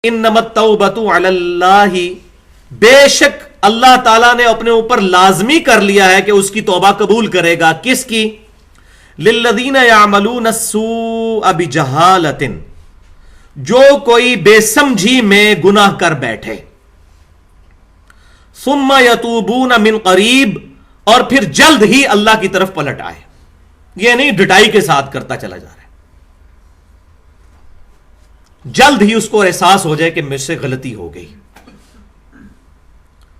انما التوبۃ علی اللہ، بے شک اللہ تعالیٰ نے اپنے اوپر لازمی کر لیا ہے کہ اس کی توبہ قبول کرے گا. کس کی؟ للذین یعملون السوء بجہالۃ، جو کوئی بے سمجھی میں گناہ کر بیٹھے. ثم یتوبون من قریب، اور پھر جلد ہی اللہ کی طرف پلٹ آئے. یہ نہیں ڈٹائی کے ساتھ کرتا چلا جا رہا ہے، جلد ہی اس کو احساس ہو جائے کہ مجھ سے غلطی ہو گئی.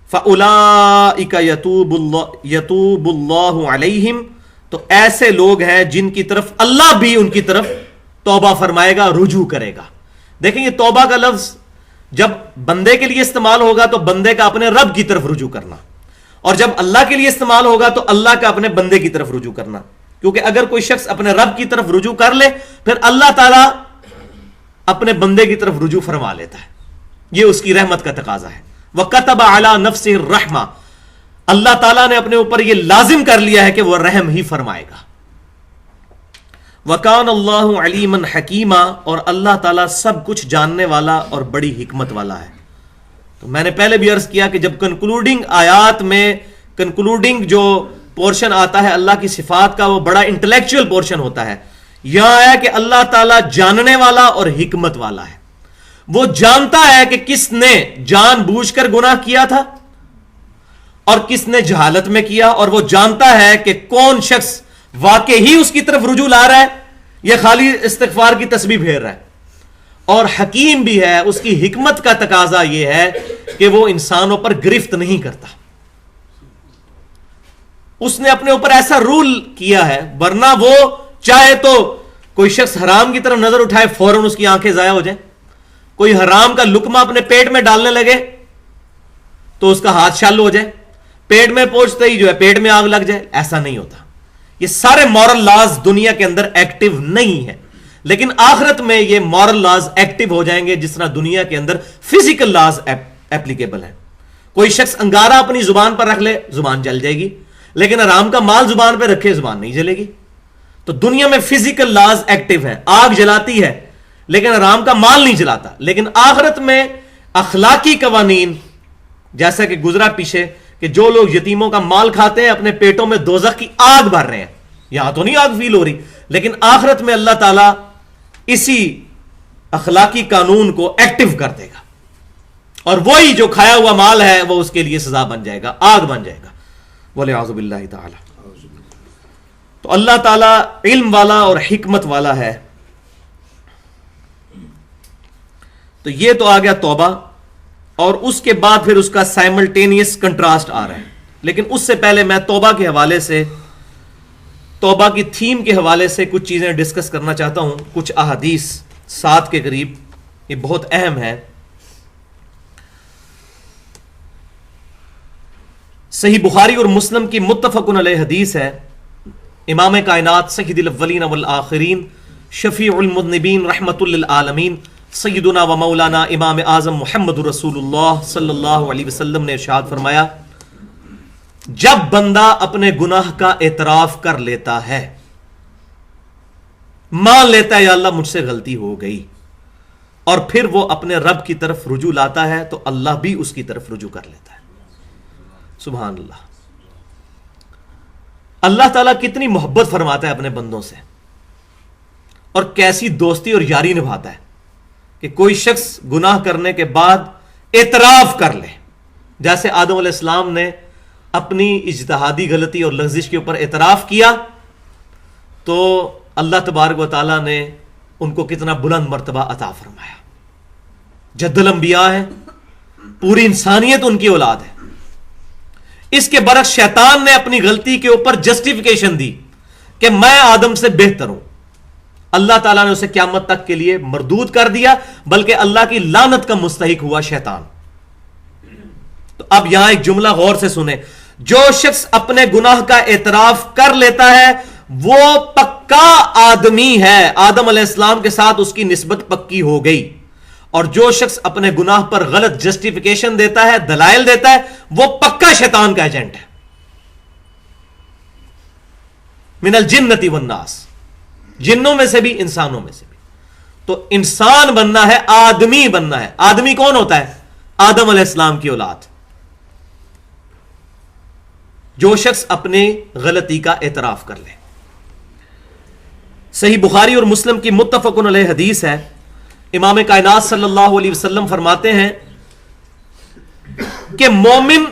فَأُولَئِكَ يَتُوبُ اللَّهُ عَلَيْهِمْ، تو ایسے لوگ ہیں جن کی طرف اللہ بھی ان کی طرف توبہ فرمائے گا، رجوع کرے گا. دیکھیں یہ توبہ کا لفظ جب بندے کے لیے استعمال ہوگا تو بندے کا اپنے رب کی طرف رجوع کرنا، اور جب اللہ کے لیے استعمال ہوگا تو اللہ کا اپنے بندے کی طرف رجوع کرنا. کیونکہ اگر کوئی شخص اپنے رب کی طرف رجوع کر لے پھر اللہ تعالیٰ اپنے بندے کی طرف رجوع فرما لیتا ہے. یہ اس کی رحمت کا تقاضا ہے. وَكَتَبَ عَلَى نَفْسِهِ الرَّحْمَةَ، اللہ تعالیٰ نے اپنے اوپر یہ لازم کر لیا ہے کہ وہ رحم ہی فرمائے گا. وَكَانَ اللَّهُ عَلِيمًا حَكِيمًا، اور اللہ تعالیٰ سب کچھ جاننے والا اور بڑی حکمت والا ہے. تو میں نے پہلے بھی عرض کیا کہ جب کنکلوڈنگ آیات میں کنکلوڈنگ جو پورشن آتا ہے اللہ کی صفات کا، وہ بڑا انٹلیکچوئل پورشن ہوتا ہے. یہاں ہے کہ اللہ تعالیٰ جاننے والا اور حکمت والا ہے. وہ جانتا ہے کہ کس نے جان بوجھ کر گناہ کیا تھا اور کس نے جہالت میں کیا، اور وہ جانتا ہے کہ کون شخص واقع ہی اس کی طرف رجوع لا رہا ہے یا خالی استغفار کی تسبیح پھیر رہا ہے. اور حکیم بھی ہے، اس کی حکمت کا تقاضا یہ ہے کہ وہ انسانوں پر گرفت نہیں کرتا. اس نے اپنے اوپر ایسا رول کیا ہے، ورنہ وہ چاہے تو کوئی شخص حرام کی طرف نظر اٹھائے فوراً اس کی آنکھیں ضائع ہو جائیں، کوئی حرام کا لقمہ اپنے پیٹ میں ڈالنے لگے تو اس کا ہاتھ شل ہو جائے، پیٹ میں پہنچتے ہی جو ہے پیٹ میں آگ لگ جائے. ایسا نہیں ہوتا. یہ سارے مورل لاز دنیا کے اندر ایکٹیو نہیں ہے، لیکن آخرت میں یہ مورل لاز ایکٹیو ہو جائیں گے جس طرح دنیا کے اندر فزیکل لاز ایپلیکیبل ہیں. کوئی شخص انگارہ اپنی زبان پر رکھ لے زبان جل جائے گی، لیکن حرام کا مال زبان پہ رکھے زبان نہیں جلے گی. تو دنیا میں فزیکل لاز ایکٹیو ہیں، آگ جلاتی ہے لیکن حرام کا مال نہیں جلاتا. لیکن آخرت میں اخلاقی قوانین، جیسا کہ گزرا پیچھے کہ جو لوگ یتیموں کا مال کھاتے ہیں اپنے پیٹوں میں دوزخ کی آگ بھر رہے ہیں. یہاں تو نہیں آگ فیل ہو رہی، لیکن آخرت میں اللہ تعالیٰ اسی اخلاقی قانون کو ایکٹیو کر دے گا، اور وہی جو کھایا ہوا مال ہے وہ اس کے لیے سزا بن جائے گا، آگ بن جائے گا. وَلِعَوْذُ بِاللَّهِ تعالی. تو اللہ تعالیٰ علم والا اور حکمت والا ہے. تو یہ تو آ گیا توبہ، اور اس کے بعد پھر اس کا سائملٹینیس کنٹراسٹ آ رہا ہے. لیکن اس سے پہلے میں توبہ کے حوالے سے، توبہ کی تھیم کے حوالے سے کچھ چیزیں ڈسکس کرنا چاہتا ہوں. کچھ احادیث 7 کے قریب، یہ بہت اہم ہے. صحیح بخاری اور مسلم کی متفق علیہ حدیث ہے. امام کائنات سید الاولین والآخرین شفیع المذنبین رحمت للعالمین سیدنا و مولانا امام اعظم محمد رسول اللہ صلی اللہ علیہ وسلم نے ارشاد فرمایا، جب بندہ اپنے گناہ کا اعتراف کر لیتا ہے، مان لیتا ہے یا اللہ مجھ سے غلطی ہو گئی، اور پھر وہ اپنے رب کی طرف رجوع لاتا ہے تو اللہ بھی اس کی طرف رجوع کر لیتا ہے. سبحان اللہ. اللہ تعالیٰ کتنی محبت فرماتا ہے اپنے بندوں سے، اور کیسی دوستی اور یاری نبھاتا ہے کہ کوئی شخص گناہ کرنے کے بعد اعتراف کر لے. جیسے آدم علیہ السلام نے اپنی اجتہادی غلطی اور لغزش کے اوپر اعتراف کیا تو اللہ تبارک و تعالیٰ نے ان کو کتنا بلند مرتبہ عطا فرمایا. جد الانبیاء ہیں، پوری انسانیت ان کی اولاد ہے. اس کے برعکس شیطان نے اپنی غلطی کے اوپر جسٹیفیکیشن دی کہ میں آدم سے بہتر ہوں. اللہ تعالیٰ نے اسے قیامت تک کے لیے مردود کر دیا، بلکہ اللہ کی لعنت کا مستحق ہوا شیطان. تو اب یہاں ایک جملہ غور سے سنیں، جو شخص اپنے گناہ کا اعتراف کر لیتا ہے وہ پکا آدمی ہے، آدم علیہ السلام کے ساتھ اس کی نسبت پکی ہو گئی. اور جو شخص اپنے گناہ پر غلط جسٹیفیکیشن دیتا ہے، دلائل دیتا ہے، وہ پکا شیطان کا ایجنٹ ہے. من الجنۃ والناس، جنوں میں سے بھی انسانوں میں سے بھی. تو انسان بننا ہے، آدمی بننا ہے. آدمی کون ہوتا ہے؟ آدم علیہ السلام کی اولاد. جو شخص اپنے غلطی کا اعتراف کر لے. صحیح بخاری اور مسلم کی متفق علیہ حدیث ہے. امام کائنات صلی اللہ علیہ وسلم فرماتے ہیں کہ مومن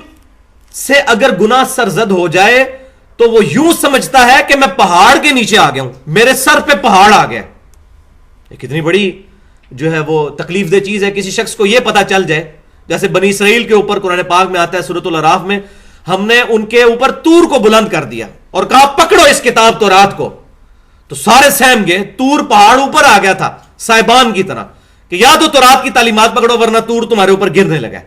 سے اگر گناہ سرزد ہو جائے تو وہ یوں سمجھتا ہے کہ میں پہاڑ کے نیچے آ گیا ہوں، میرے سر پہ پہاڑ آ گیا. یہ کتنی بڑی جو ہے وہ تکلیف دہ چیز ہے. کسی شخص کو یہ پتا چل جائے، جیسے بنی اسرائیل کے اوپر قرآن پاک میں آتا ہے سورۃ الاعراف میں، ہم نے ان کے اوپر طور کو بلند کر دیا اور کہا پکڑو اس کتاب تورات کو. تو سارے سہم گئے. طور پہاڑ اوپر آ گیا تھا صاحبان کی طرح کہ یا تو تورات کی تعلیمات پکڑو ورنہ طور تمہارے اوپر گرنے لگا.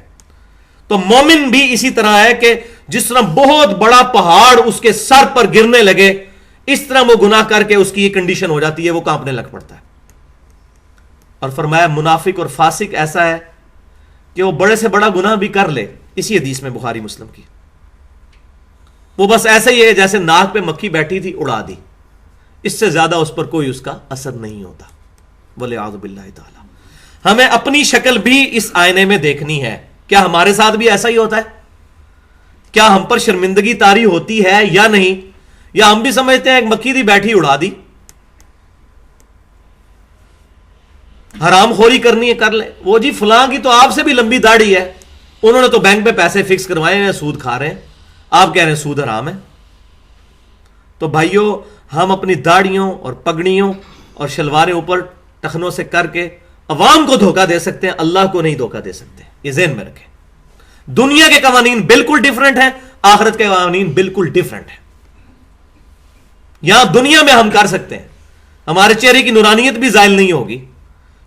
تو مومن بھی اسی طرح ہے کہ جس طرح بہت بڑا پہاڑ اس کے سر پر گرنے لگے، اس طرح وہ گناہ کر کے اس کی یہ کنڈیشن ہو جاتی ہے، وہ کانپنے لگ پڑتا ہے. اور فرمایا منافق اور فاسق ایسا ہے کہ وہ بڑے سے بڑا گناہ بھی کر لے. اسی حدیث میں بخاری مسلم کی، وہ بس ایسا ہی ہے جیسے ناک پہ مکھی بیٹھی تھی اڑا دی، اس سے زیادہ اس پر کوئی اس کا اثر نہیں ہوتا. وَلِعَاذُ بِاللَّهِ تعالی. ہمیں اپنی شکل بھی اس آئینے میں دیکھنی ہے. کیا ہمارے ساتھ بھی ایسا ہی ہوتا ہے؟ کیا ہم پر شرمندگی طاری ہوتی ہے یا نہیں؟ یا ہم بھی سمجھتے ہیں ایک مکھی دی بیٹھی اڑا دی، حرام خوری کرنی ہے کر لیں. وہ جی فلاں کی تو آپ سے بھی لمبی داڑھی ہے، انہوں نے تو بینک پہ پیسے فکس کروائے ہیں، سود کھا رہے ہیں، آپ کہہ رہے ہیں سود حرام ہے. تو بھائیوں، ہم اپنی داڑھیوں اور پگڑیوں اور شلواریں اوپر ٹخنوں سے کر کے عوام کو دھوکہ دے سکتے ہیں، اللہ کو نہیں دھوکہ دے سکتے. یہ ذہن میں رکھیں. دنیا کے قوانین بالکل ڈیفرنٹ ہیں، آخرت کے قوانین بالکل ڈیفرنٹ ہیں. یہاں دنیا میں ہم کر سکتے ہیں، ہمارے چہرے کی نورانیت بھی زائل نہیں ہوگی،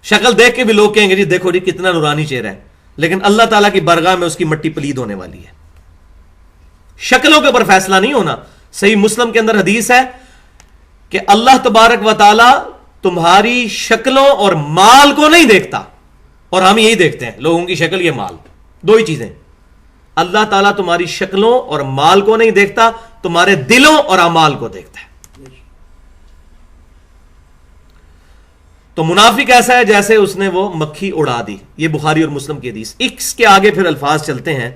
شکل دیکھ کے بھی لوگ کہیں گے جی دیکھو جی کتنا نورانی چہرہ ہے، لیکن اللہ تعالیٰ کی بارگاہ میں اس کی مٹی پلید ہونے والی ہے. شکلوں کے اوپر فیصلہ نہیں ہونا. صحیح مسلم کے اندر حدیث ہے کہ اللہ تبارک و تعالی تمہاری شکلوں اور مال کو نہیں دیکھتا، اور ہم یہی دیکھتے ہیں لوگوں کی شکل یہ مال، دو ہی چیزیں. اللہ تعالیٰ تمہاری شکلوں اور مال کو نہیں دیکھتا، تمہارے دلوں اور اعمال کو دیکھتا ہے. تو منافق ایسا ہے جیسے اس نے وہ مکھی اڑا دی. یہ بخاری اور مسلم کی حدیث. اس کے آگے پھر الفاظ چلتے ہیں.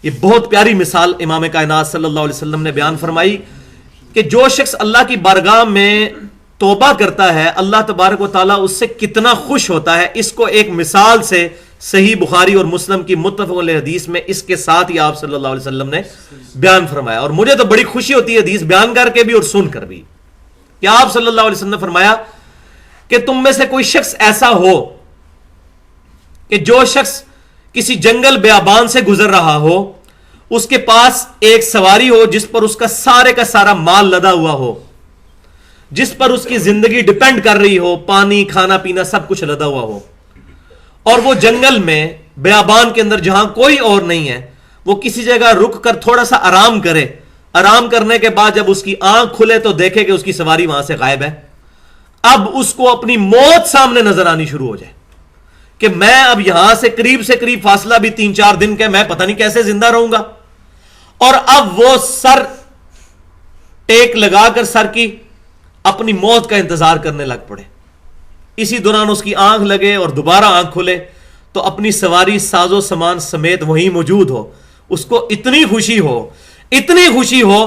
یہ بہت پیاری مثال امام کائنات صلی اللہ علیہ وسلم نے بیان فرمائی کہ جو شخص اللہ کی بارگاہ میں توبہ کرتا ہے اللہ تبارک و تعالیٰ اس سے کتنا خوش ہوتا ہے. اس کو ایک مثال سے صحیح بخاری اور مسلم کی متفق علیہ حدیث میں اس کے ساتھ ہی آپ صلی اللہ علیہ وسلم نے بیان فرمایا. اور مجھے تو بڑی خوشی ہوتی ہے حدیث بیان کر کے بھی اور سن کر بھی کہ آپ صلی اللہ علیہ وسلم نے فرمایا کہ تم میں سے کوئی شخص ایسا ہو کہ جو شخص کسی جنگل بیابان سے گزر رہا ہو، اس کے پاس ایک سواری ہو جس پر اس کا سارا مال لدا ہوا ہو، جس پر اس کی زندگی ڈیپینڈ کر رہی ہو، پانی کھانا پینا سب کچھ لدا ہوا ہو، اور وہ جنگل میں بیابان کے اندر جہاں کوئی اور نہیں ہے وہ کسی جگہ رک کر تھوڑا سا آرام کرے. آرام کرنے کے بعد جب اس کی آنکھ کھلے تو دیکھے کہ اس کی سواری وہاں سے غائب ہے. اب اس کو اپنی موت سامنے نظر آنی شروع ہو جائے کہ میں اب یہاں سے قریب فاصلہ بھی 3-4 دن کا، میں پتہ نہیں کیسے زندہ رہوں گا. اور اب وہ سر ٹیک لگا کر سر کی اپنی موت کا انتظار کرنے لگ پڑے. اسی دوران اس کی آنکھ لگے اور دوبارہ آنکھ کھلے تو اپنی سواری ساز و سامان سمیت وہیں موجود ہو. اس کو اتنی خوشی ہو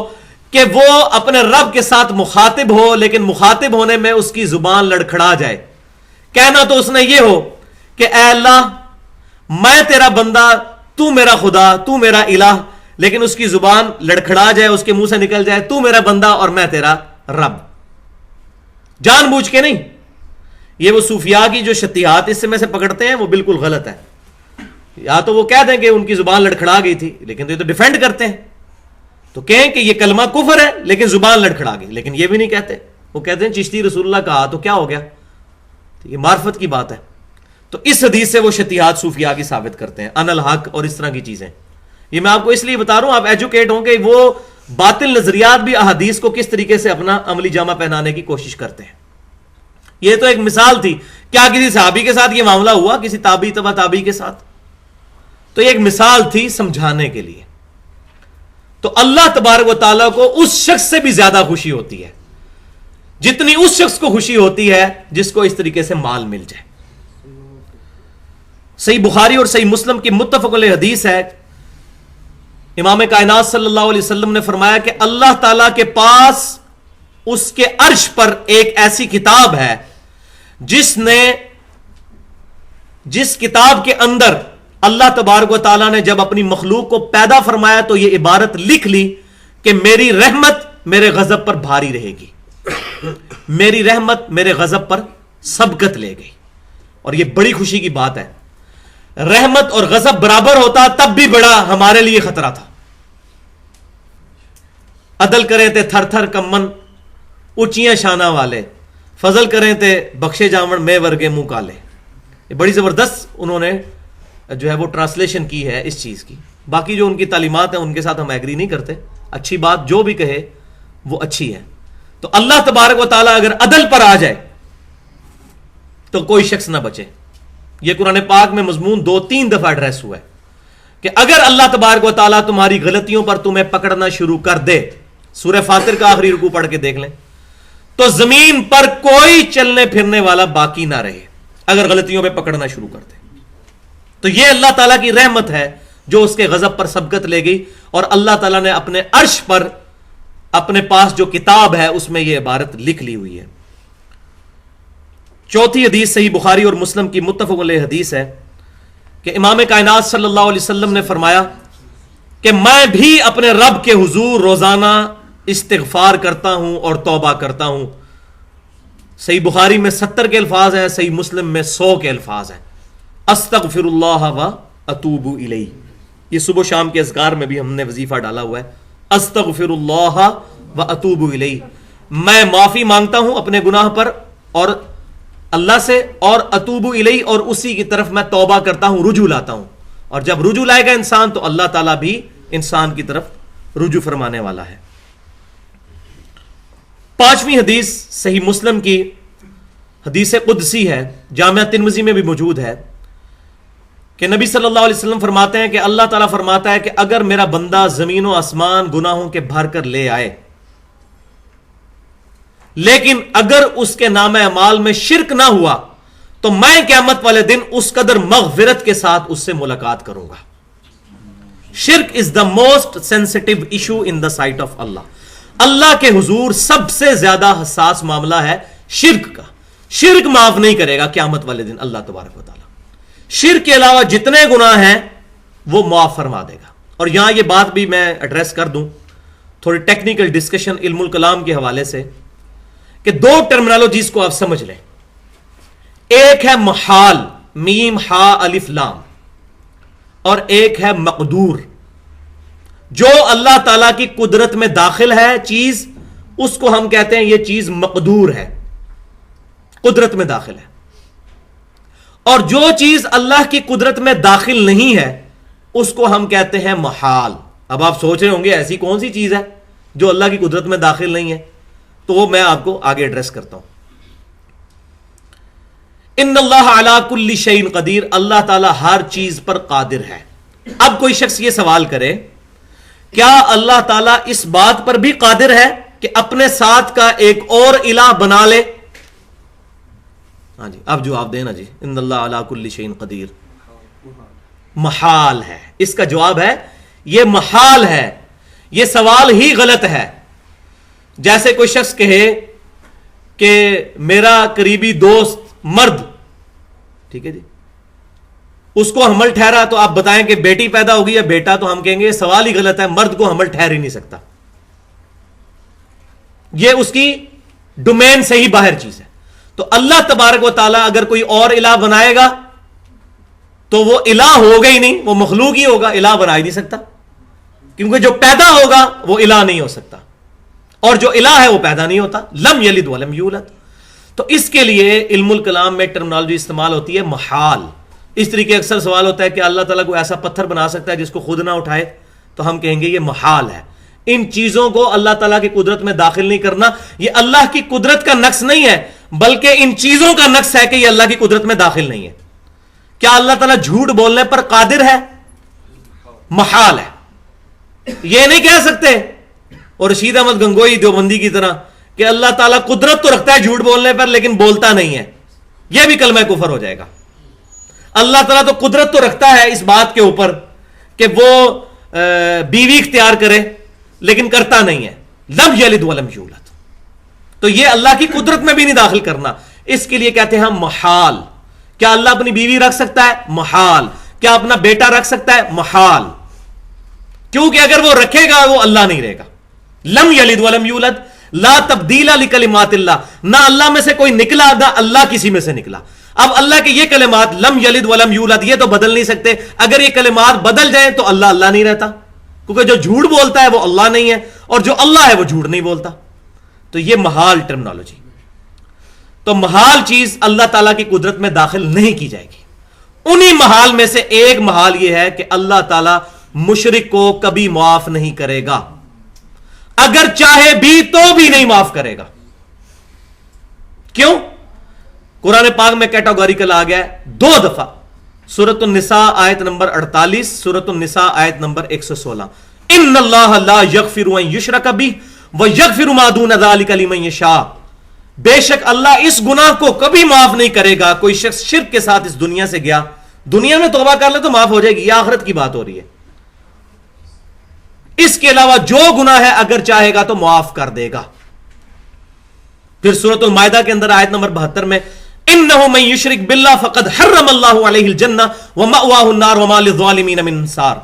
کہ وہ اپنے رب کے ساتھ مخاطب ہو، لیکن مخاطب ہونے میں اس کی زبان لڑکھڑا جائے. کہنا تو اس نے یہ ہو کہ اے اللہ میں تیرا بندہ، تو میرا خدا، تو میرا الہ، لیکن اس کی زبان لڑکھڑا جائے، اس کے منہ سے نکل جائے تو میرا بندہ اور میں تیرا رب. جان بوجھ کے نہیں. یہ وہ صوفیاء کی جو شتیہات اس میں سے پکڑتے ہیں وہ بالکل غلط ہے. یا تو وہ کہہ دیں کہ ان کی زبان لڑکھڑا گئی تھی، لیکن یہ تو ڈیفینڈ کرتے ہیں تو کہیں کہ یہ کلمہ کفر ہے لیکن زبان لڑکھڑا گئی، لیکن یہ بھی نہیں کہتے. وہ کہتے ہیں چشتی رسول اللہ کہا تو کیا ہو گیا، یہ معرفت کی بات ہے. تو اس حدیث سے وہ شتیہات صوفیاء کی ثابت کرتے ہیں، ان الحق اور اس طرح کی چیزیں. یہ میں آپ کو اس لیے بتا رہا ہوں آپ ایجوکیٹ ہوں کہ وہ باطل نظریات بھی احادیث کو کس طریقے سے اپنا عملی جامہ پہنانے کی کوشش کرتے ہیں. یہ تو ایک مثال تھی. کیا کسی صحابی کے ساتھ یہ معاملہ ہوا، کسی تابعی تبع تابعی کے ساتھ؟ تو یہ ایک مثال تھی سمجھانے کے لیے. تو اللہ تبارک و تعالیٰ کو اس شخص سے بھی زیادہ خوشی ہوتی ہے جتنی اس شخص کو خوشی ہوتی ہے جس کو اس طریقے سے مال مل جائے. صحیح بخاری اور صحیح مسلم کی متفق علیہ حدیث ہے، امام کائنات صلی اللہ علیہ وسلم نے فرمایا کہ اللہ تعالی کے پاس اس کے عرش پر ایک ایسی کتاب ہے جس کتاب کے اندر اللہ تبارک و تعالیٰ نے جب اپنی مخلوق کو پیدا فرمایا تو یہ عبارت لکھ لی کہ میری رحمت میرے غضب پر بھاری رہے گی، میری رحمت میرے غضب پر سبقت لے گئی. اور یہ بڑی خوشی کی بات ہے. رحمت اور غضب برابر ہوتا تب بھی بڑا ہمارے لیے خطرہ تھا. عدل کریں تے تھر تھر کمن اونچیاں شانہ والے، فضل کریں تے بخشے جاون میں ورگے منہ کالے. یہ بڑی زبردست انہوں نے جو ہے وہ ٹرانسلیشن کی ہے اس چیز کی. باقی جو ان کی تعلیمات ہیں ان کے ساتھ ہم ایگری نہیں کرتے. اچھی بات جو بھی کہے وہ اچھی ہے. تو اللہ تبارک و تعالیٰ اگر عدل پر آ جائے تو کوئی شخص نہ بچے. یہ قرآن پاک میں مضمون 2-3 دفعہ ایڈریس ہوا ہے کہ اگر اللہ تبارک و تعالیٰ تمہاری غلطیوں پر تمہیں پکڑنا شروع کر دے، سورہ فاطر کا آخری رکوع پڑھ کے دیکھ لیں، تو زمین پر کوئی چلنے پھرنے والا باقی نہ رہے اگر غلطیوں پہ پکڑنا شروع کر دے. تو یہ اللہ تعالیٰ کی رحمت ہے جو اس کے غضب پر سبقت لے گئی. اور اللہ تعالیٰ نے اپنے عرش پر اپنے پاس جو کتاب ہے اس میں یہ عبارت لکھ لی ہوئی ہے. چوتھی حدیث صحیح بخاری اور مسلم کی متفق علیہ حدیث ہے کہ امام کائنات صلی اللہ علیہ وسلم نے فرمایا کہ میں بھی اپنے رب کے حضور روزانہ استغفار کرتا ہوں اور توبہ کرتا ہوں. صحیح بخاری میں 70 کے الفاظ ہیں، صحیح مسلم میں 100 کے الفاظ ہیں. استغفر اللہ و اتوب الیہ. یہ صبح شام کے اذکار میں بھی ہم نے وظیفہ ڈالا ہوا ہے، استغفر اللہ و اتوب الیہ. میں معافی مانگتا ہوں اپنے گناہ پر اور اللہ سے، اور اتوب الیہ، اور اسی کی طرف میں توبہ کرتا ہوں، رجوع لاتا ہوں. اور جب رجوع لائے گا انسان تو اللہ تعالیٰ بھی انسان کی طرف رجوع فرمانے والا ہے. پانچویں حدیث صحیح مسلم کی حدیث قدسی ہے، جامعہ ترمذی میں بھی موجود ہے کہ نبی صلی اللہ علیہ وسلم فرماتے ہیں کہ اللہ تعالیٰ فرماتا ہے کہ اگر میرا بندہ زمین و آسمان گناہوں کے بھر کر لے آئے، لیکن اگر اس کے نام اعمال میں شرک نہ ہوا تو میں قیامت والے دن اس قدر مغفرت کے ساتھ اس سے ملاقات کروں گا. شرک is the most sensitive issue in the sight of Allah. اللہ کے حضور سب سے زیادہ حساس معاملہ ہے شرک کا. شرک معاف نہیں کرے گا قیامت والے دن اللہ تبارک و تعالیٰ. شرک کے علاوہ جتنے گناہ ہیں وہ معاف فرما دے گا. اور یہاں یہ بات بھی میں ایڈریس کر دوں، تھوڑی ٹیکنیکل ڈسکشن علم الکلام کے حوالے سے، کہ 2 ٹرمینالوجیز کو آپ سمجھ لیں. ایک ہے محال، میم ہا الف لام، اور ایک ہے مقدور. جو اللہ تعالیٰ کی قدرت میں داخل ہے چیز، اس کو ہم کہتے ہیں یہ چیز مقدور ہے، قدرت میں داخل ہے. اور جو چیز اللہ کی قدرت میں داخل نہیں ہے اس کو ہم کہتے ہیں محال. اب آپ سوچ رہے ہوں گے ایسی کون سی چیز ہے جو اللہ کی قدرت میں داخل نہیں ہے، تو وہ میں آپ کو آگے ایڈریس کرتا ہوں. ان اللہ علی کل شیء قدیر، اللہ تعالیٰ ہر چیز پر قادر ہے. اب کوئی شخص یہ سوال کرے کیا اللہ تعالیٰ اس بات پر بھی قادر ہے کہ اپنے ساتھ کا ایک اور الہ بنا لے؟ ہاں جی، اب جواب دینا جی. ان اللہ علی کل شیء قدیر محال ہے. اس کا جواب ہے یہ محال ہے، یہ سوال ہی غلط ہے. جیسے کوئی شخص کہے کہ میرا قریبی دوست مرد، ٹھیک ہے جی، اس کو حمل ٹھہرا، تو آپ بتائیں کہ بیٹی پیدا ہوگی یا بیٹا، تو ہم کہیں گے یہ سوال ہی غلط ہے، مرد کو حمل ٹھہر ہی نہیں سکتا، یہ اس کی ڈومین سے ہی باہر چیز ہے. تو اللہ تبارک و تعالیٰ اگر کوئی اور الہ بنائے گا تو وہ الہ ہوگا ہی نہیں، وہ مخلوق ہی ہوگا، الہ بنا ہی نہیں سکتا، کیونکہ جو پیدا ہوگا وہ الہ نہیں ہو سکتا، اور جو الہ ہے وہ پیدا نہیں ہوتا. لم یلد ولم یولد. تو اس کے لیے علم الکلام میں ٹرمنالوجی استعمال ہوتی ہے محال. اس طریقے اکثر سوال ہوتا ہے کہ اللہ تعالیٰ کو ایسا پتھر بنا سکتا ہے جس کو خود نہ اٹھائے، تو ہم کہیں گے یہ محال ہے. ان چیزوں کو اللہ تعالیٰ کی قدرت میں داخل نہیں کرنا. یہ اللہ کی قدرت کا نقص نہیں ہے، بلکہ ان چیزوں کا نقص ہے کہ یہ اللہ کی قدرت میں داخل نہیں ہے. کیا اللہ تعالیٰ جھوٹ بولنے پر قادر ہے؟ محال ہے. یہ نہیں کہہ سکتے اور رشید احمد گنگوئی دیوبندی کی طرح کہ اللہ تعالیٰ قدرت تو رکھتا ہے جھوٹ بولنے پر لیکن بولتا نہیں ہے، یہ بھی کلمہ کفر ہو جائے گا۔ اللہ تعالیٰ تو قدرت تو رکھتا ہے اس بات کے اوپر کہ وہ بیوی اختیار کرے لیکن کرتا نہیں ہے، لم یلد ولم یولد، تو یہ اللہ کی قدرت میں بھی نہیں داخل کرنا، اس کے لیے کہتے ہیں ہم محال۔ کیا اللہ اپنی بیوی رکھ سکتا ہے؟ محال۔ کیا اپنا بیٹا رکھ سکتا ہے؟ محال، کیونکہ اگر وہ رکھے گا وہ اللہ نہیں رہے گا۔ لم یلد ولم یولد، لا تبدیل لکلمات اللہ، نہ اللہ میں سے کوئی نکلا نہ اللہ کسی میں سے نکلا۔ اب اللہ کے یہ کلمات لم یلد ولم یولد یہ تو بدل نہیں سکتے، اگر یہ کلمات بدل جائیں تو اللہ اللہ نہیں رہتا، کیونکہ جو جھوٹ بولتا ہے وہ اللہ نہیں ہے اور جو اللہ ہے وہ جھوٹ نہیں بولتا، تو یہ محال ٹرمنالوجی۔ تو محال چیز اللہ تعالیٰ کی قدرت میں داخل نہیں کی جائے گی۔ انہی محال میں سے ایک محال یہ ہے کہ اللہ تعالیٰ مشرک کو کبھی معاف نہیں کرے گا، اگر چاہے بھی تو بھی نہیں معاف کرے گا۔ کیوں؟ قرآن پاک میں کیٹاگوریکل آ گیا ہے 2 دفعہ، سورۃ النساء آیت نمبر 48، سورۃ النساء آیت نمبر 116، ان اللہ لا یغفر ان یشرک بہ ویغفر ما دون ذلک لمن یشاء، بے شک اللہ اس گناہ کو کبھی معاف نہیں کرے گا۔ کوئی شخص شرک کے ساتھ اس دنیا سے گیا، دنیا میں توبہ کر لے تو معاف ہو جائے گی، یہ آخرت کی بات ہو رہی ہے۔ اس کے علاوہ جو گناہ ہے اگر چاہے گا تو معاف کر دے گا۔ پھر سورۃ المائدہ کے اندر آیت نمبر 72 میں انہ من یشرک باللہ فقد حرم اللہ علیہ الجنہ ومأواہ النار وما للظالمین من انصار،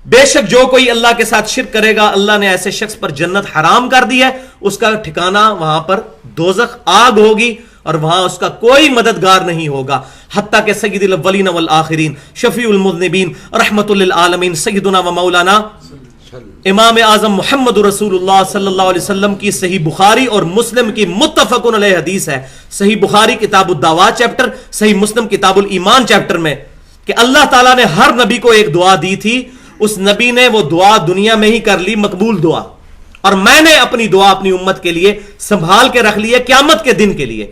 بے شک جو کوئی اللہ کے ساتھ شرک کرے گا اللہ نے ایسے شخص پر جنت حرام کر دی ہے، اس کا ٹھکانہ وہاں پر دوزخ آگ ہوگی اور وہاں اس کا کوئی مددگار نہیں ہوگا، حتیٰ کہ سید الاولین والآخرین شفیع المذنبین رحمت للعالمین سیدنا و مولانا امام اعظم محمد رسول اللہ صلی اللہ علیہ وسلم کی صحیح بخاری اور مسلم کی متفق علیہ حدیث ہے، صحیح بخاری کتاب الدعوات چیپٹر، صحیح مسلم کتاب الایمان چیپٹر میں، کہ اللہ تعالیٰ نے ہر نبی کو ایک دعا دی تھی، اس نبی نے وہ دعا دنیا میں ہی کر لی، مقبول دعا، اور میں نے اپنی دعا اپنی امت کے لیے سنبھال کے رکھ لی ہے قیامت کے دن کے لیے۔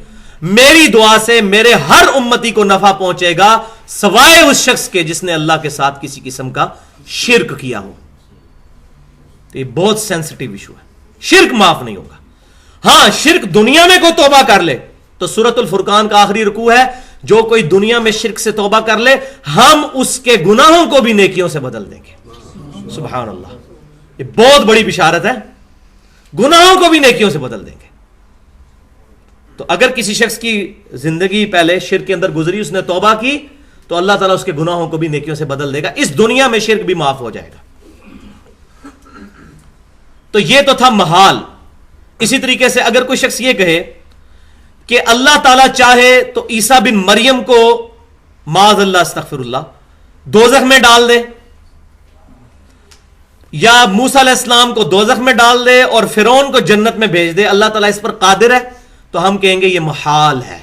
میری دعا سے میرے ہر امتی کو نفع پہنچے گا سوائے اس شخص کے جس نے اللہ کے ساتھ کسی قسم کا شرک کیا ہو۔ یہ بہت سینسٹیو ایشو ہے، شرک معاف نہیں ہوگا۔ ہاں شرک دنیا میں کوئی توبہ کر لے تو سورۃ الفرقان کا آخری رکوع ہے، جو کوئی دنیا میں شرک سے توبہ کر لے ہم اس کے گناہوں کو بھی نیکیوں سے بدل دیں گے۔ سبحان اللہ، یہ بہت بڑی بشارت ہے، گناہوں کو بھی نیکیوں سے بدل دیں گے۔ تو اگر کسی شخص کی زندگی پہلے شرک کے اندر گزری، اس نے توبہ کی تو اللہ تعالیٰ اس کے گناہوں کو بھی نیکیوں سے بدل دے گا، اس دنیا میں شرک بھی معاف ہو جائے گا۔ تو یہ تو تھا محال۔ اسی طریقے سے اگر کوئی شخص یہ کہے کہ اللہ تعالیٰ چاہے تو عیسیٰ بن مریم کو معاذ اللہ استغفر اللہ دوزخ میں ڈال دے، یا موسیٰ علیہ السلام کو دوزخ میں ڈال دے اور فرعون کو جنت میں بھیج دے، اللہ تعالیٰ اس پر قادر ہے، تو ہم کہیں گے یہ محال ہے۔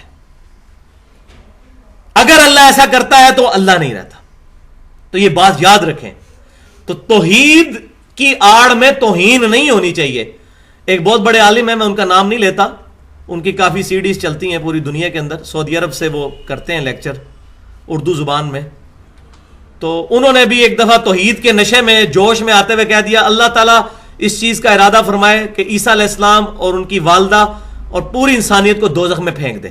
اگر اللہ ایسا کرتا ہے تو اللہ نہیں رہتا، تو یہ بات یاد رکھیں۔ تو توحید کی آڑ میں توہین نہیں ہونی چاہیے۔ ایک بہت بڑے عالم ہیں، میں ان کا نام نہیں لیتا، ان کی کافی سیڈیز چلتی ہیں پوری دنیا کے اندر، سعودی عرب سے وہ کرتے ہیں لیکچر اردو زبان میں، تو انہوں نے بھی ایک دفعہ توحید کے نشے میں جوش میں آتے ہوئے کہہ دیا اللہ تعالیٰ اس چیز کا ارادہ فرمائے کہ عیسیٰ علیہ السلام اور ان کی والدہ اور پوری انسانیت کو دوزخ میں پھینک دے۔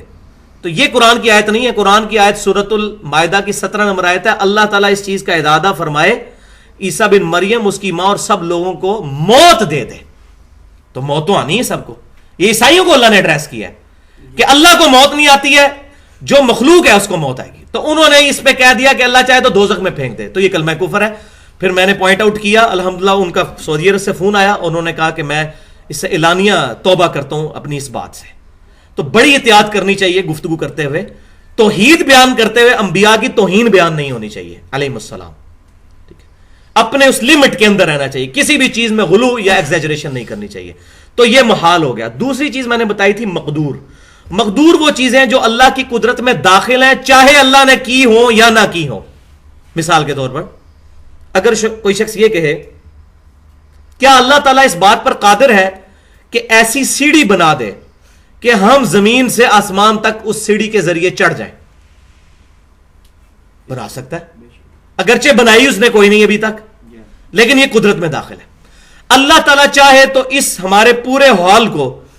تو یہ قرآن کی آیت نہیں ہے، قرآن کی آیت سورۃ المائدہ کی 17 نمبر آیت ہے، اللہ تعالیٰ اس چیز کا ارادہ فرمائے عیسیٰ بن مریم، اس کی ماں اور سب لوگوں کو موت دے دے۔ تو موت تو آنی ہے سب کو، یہ عیسائیوں کو اللہ نے ایڈریس کیا ہے کہ اللہ کو موت نہیں آتی ہے، جو مخلوق ہے اس کو موت آئے گی۔ تو انہوں نے اس پہ کہہ دیا کہ اللہ چاہے تو دوزخ میں پھینک دے، تو یہ کلمہ کفر ہے۔ پھر میں نے پوائنٹ آؤٹ کیا، الحمدللہ ان کا سعودی عرب سے فون آیا، انہوں نے کہا کہ میں اس سے اعلانیہ توبہ کرتا ہوں اپنی اس بات سے۔ تو بڑی احتیاط کرنی چاہیے گفتگو کرتے ہوئے، توحید بیان کرتے ہوئے انبیاء کی توہین بیان نہیں ہونی چاہیے علیہم السلام، ٹھیک ہے، اپنے اس لمٹ کے اندر رہنا چاہیے، کسی بھی چیز میں غلو یا ایگزیجریشن نہیں کرنی چاہیے۔ تو یہ محال ہو گیا۔ دوسری چیز میں نے بتائی تھی مقدور۔ مقدور وہ چیزیں جو اللہ کی قدرت میں داخل ہیں، چاہے اللہ نے کی ہوں یا نہ کی ہوں۔ مثال کے طور پر اگر کوئی شخص یہ کہے کیا اللہ تعالیٰ اس بات پر قادر ہے کہ ایسی سیڑھی بنا دے کہ ہم زمین سے آسمان تک اس سیڑھی کے ذریعے چڑھ جائیں؟ بنا سکتا ہے، اگرچہ بنائی اس نے کوئی نہیں ابھی تک، لیکن یہ قدرت میں داخل ہے۔ اللہ تعالیٰ چاہے تو اس ہمارے پورے ہال کو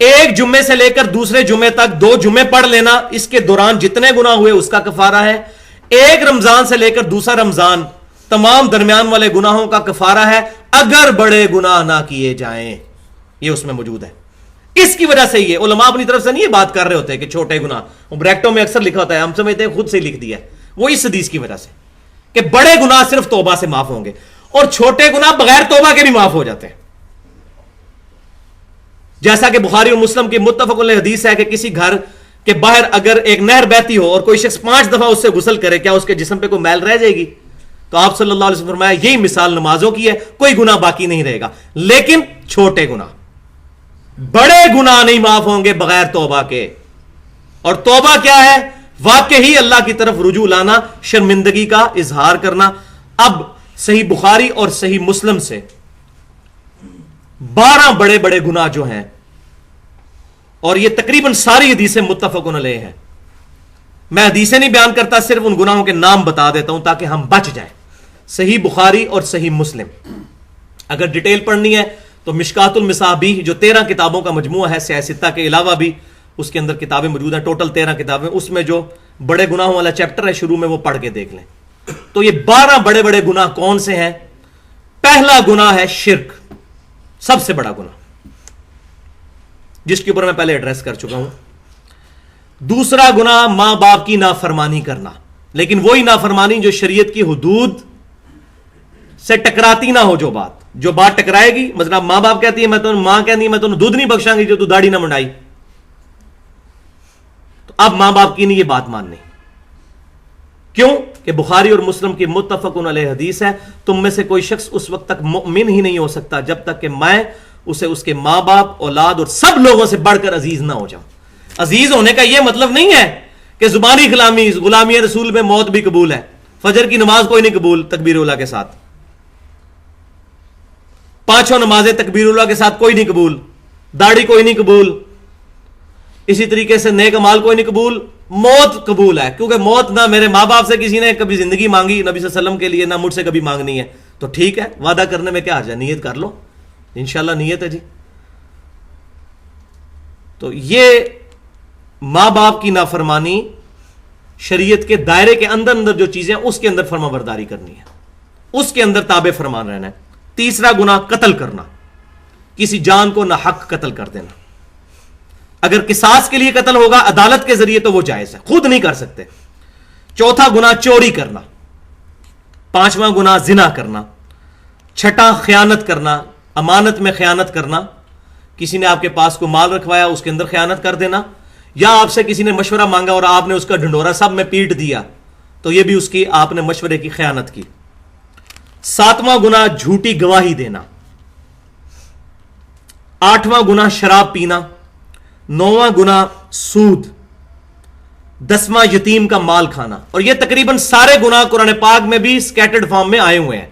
ایک جمعے سے لے کر دوسرے جمعے تک 2 جمعے پڑھ لینا، اس کے دوران جتنے گناہ ہوئے اس کا کفارہ ہے. ایک رمضان سے لے کر دوسرا رمضان تمام درمیان والے گناہوں کا کفارہ ہے اگر بڑے گناہ نہ کیے جائیں. یہ اس میں موجود ہے. اس کی وجہ سے یہ علماء اپنی طرف سے نہیں یہ بات کر رہے ہوتے کہ چھوٹے گناہ، وہ بریکٹوں میں اکثر لکھا ہوتا ہے، ہم سمجھتے ہیں خود سے لکھ دیا ہے، وہ اس حدیث کی وجہ سے کہ بڑے گناہ صرف توبہ سے معاف ہوں گے اور چھوٹے گناہ بغیر توبہ کے بھی معاف ہو جاتے ہیں. جیسا کہ بخاری اور مسلم کی متفق علیہ حدیث ہے کہ کسی گھر کے باہر اگر ایک نہر بہتی ہو اور کوئی شخص 5 دفعہ اس سے غسل کرے، کیا اس کے جسم پہ کوئی میل رہ جائے گی؟ تو آپ صلی اللہ علیہ وسلم فرمایا یہی مثال نمازوں کی ہے، کوئی گناہ باقی نہیں رہے گا. لیکن چھوٹے گناہ، بڑے گناہ نہیں معاف ہوں گے بغیر توبہ کے. اور توبہ کیا ہے؟ واقعی اللہ کی طرف رجوع لانا، شرمندگی کا اظہار کرنا. اب صحیح بخاری اور صحیح مسلم سے 12 بڑے بڑے گناہ جو ہیں، اور یہ تقریباً ساری حدیثیں متفق علیہ ہیں. میں حدیثیں نہیں بیان کرتا، صرف ان گناہوں کے نام بتا دیتا ہوں تاکہ ہم بچ جائیں. صحیح بخاری اور صحیح مسلم. اگر ڈیٹیل پڑھنی ہے تو مشکات المصابیح جو 13 کتابوں کا مجموعہ ہے، سیاہ ستہ کے علاوہ بھی اس کے اندر کتابیں موجود ہیں، ٹوٹل 13 کتابیں. اس میں جو بڑے گناہوں والا چیپٹر ہے شروع میں، وہ پڑھ کے دیکھ لیں. تو یہ 12 بڑے بڑے گناہ کون سے ہیں؟ پہلا گناہ ہے شرک، سب سے بڑا گناہ، جس کے اوپر میں پہلے ایڈریس کر چکا ہوں. دوسرا گناہ ماں باپ کی نافرمانی کرنا، لیکن وہی نافرمانی جو شریعت کی حدود سے ٹکراتی نہ ہو. جو بات ٹکرائے گی، مثلا ماں باپ کہتی ہے ماں کہتی ہے میں تمہیں دودھ نہیں بخشاں گی جو تو داڑھی نہ منڈائی، تو اب ماں باپ کی نہیں یہ بات ماننی. کیوں کہ بخاری اور مسلم کی متفق علیہ حدیث ہے، تم میں سے کوئی شخص اس وقت تک مؤمن ہی نہیں ہو سکتا جب تک کہ میں اسے اس کے ماں باپ، اولاد اور سب لوگوں سے بڑھ کر عزیز نہ ہو جاؤں. عزیز ہونے کا یہ مطلب نہیں ہے کہ زبانی غلامی رسول میں موت بھی قبول ہے، فجر کی نماز کوئی نہیں قبول تکبیر اولیٰ کے ساتھ، 5 نمازیں تکبیر اولیٰ کے ساتھ کوئی نہیں قبول، داڑھی کوئی نہیں قبول، اسی طریقے سے نیک اعمال کوئی نہیں قبول. موت قبول ہے، کیونکہ موت نہ میرے ماں باپ سے کسی نے کبھی زندگی مانگی نبی صلی اللہ علیہ وسلم کے لیے، نہ مجھ سے کبھی مانگنی ہے. تو ٹھیک ہے، وعدہ کرنے میں کیا حرج ہے، نیت کر لو، انشاءاللہ نیت ہے جی. تو یہ ماں باپ کی نافرمانی، شریعت کے دائرے کے اندر جو چیزیں اس کے اندر فرما برداری کرنی ہے، اس کے اندر تابع فرمان رہنا ہے. تیسرا گناہ قتل کرنا، کسی جان کو ناحق قتل کر دینا. اگر قصاص کے لیے قتل ہوگا عدالت کے ذریعے تو وہ جائز ہے، خود نہیں کر سکتے. چوتھا گناہ چوری کرنا. پانچواں گناہ زنا کرنا. چھٹا خیانت کرنا، امانت میں خیانت کرنا، کسی نے آپ کے پاس کو مال رکھوایا اس کے اندر خیانت کر دینا، یا آپ سے کسی نے مشورہ مانگا اور آپ نے اس کا ڈھنڈورا سب میں پیٹ دیا تو یہ بھی اس کی آپ نے مشورے کی خیانت کی. ساتواں گناہ جھوٹی گواہی دینا. آٹھواں گناہ شراب پینا. نواں گناہ سود. 10واں یتیم کا مال کھانا. اور یہ تقریباً سارے گناہ قرآن پاک میں بھی سکیٹرڈ فارم میں آئے ہوئے ہیں.